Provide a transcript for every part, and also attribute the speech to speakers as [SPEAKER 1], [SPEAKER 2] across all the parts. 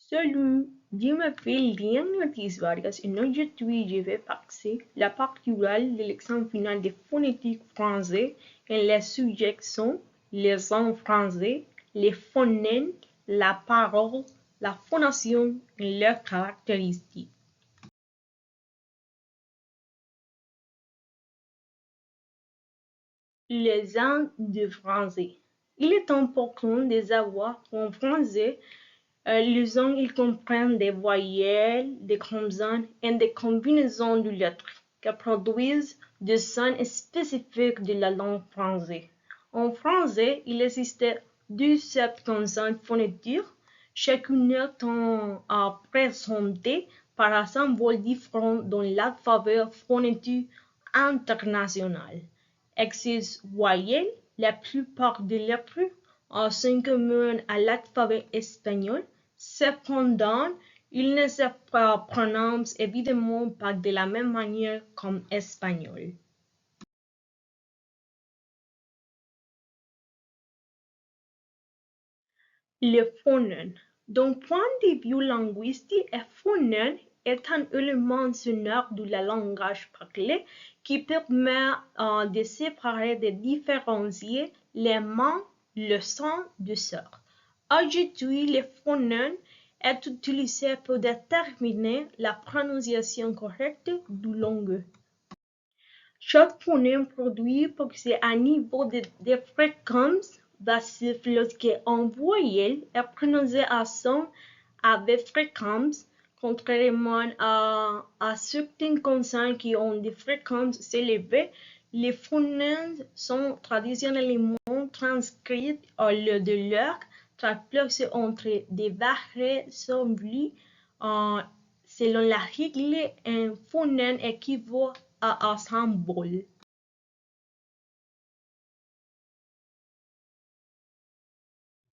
[SPEAKER 1] Salut, je m'appelle Diane Ortiz Vargas et aujourd'hui je vais passer la partie orale de l'examen final de phonétique français et les sujets sont les sons français, les phonèmes, la parole, la phonation et leurs caractéristiques. Les sons de français. Il est important de savoir qu'en français, les sons ils comprennent des voyelles, des consonnes et des combinaisons de lettres qui produisent des sons spécifiques de la langue française. En français, il existe 17 consonnes phonétiques, chacune étant représentée par un symbole différent dans l'alphabet phonétique international. Existe voyelles, la plupart des lettres sont communes à l'alphabet espagnol. Cependant, il ne se prononce évidemment pas de la même manière qu'en espagnol. Le phonème. D'un point de vue linguistique, un phonème est un élément sonore du langage parlé qui permet de séparer et de différencier les mots, le son du son. Aujourd'hui, le phonème est utilisé pour déterminer la prononciation correcte du langue. Chaque phonème produit possède un niveau de fréquence basse lorsque une voyelle est prononcée à son avec fréquence, contrairement à certaines consonnes qui ont des fréquences élevées. Les phonèmes sont traditionnellement transcrits au lieu de leur traduction entre des variables semblables. Selon la règle, un phonème équivaut à un symbole.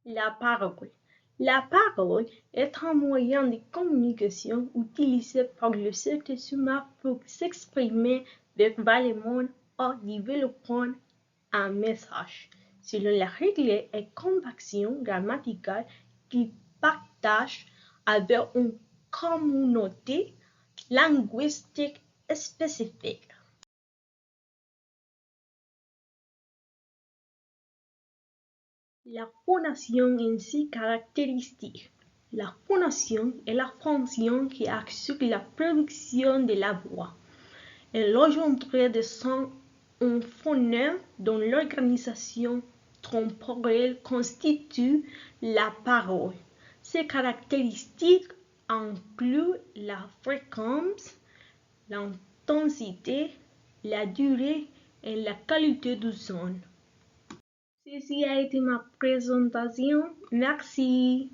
[SPEAKER 1] La parole. La parole est un moyen de communication utilisé par le être humain pour s'exprimer verbalement ou développer un message. Selon la règle et convention grammaticale qu'il partage avec une communauté linguistique spécifique. La phonation en ses caractéristiques. La phonation est la fonction qui assure la production de la voix. Elle engendre des sons en phonème dont l'organisation temporelle constitue la parole. Ces caractéristiques incluent la fréquence, l'intensité, la durée et la qualité du son. Ceci a été ma présentation. Merci.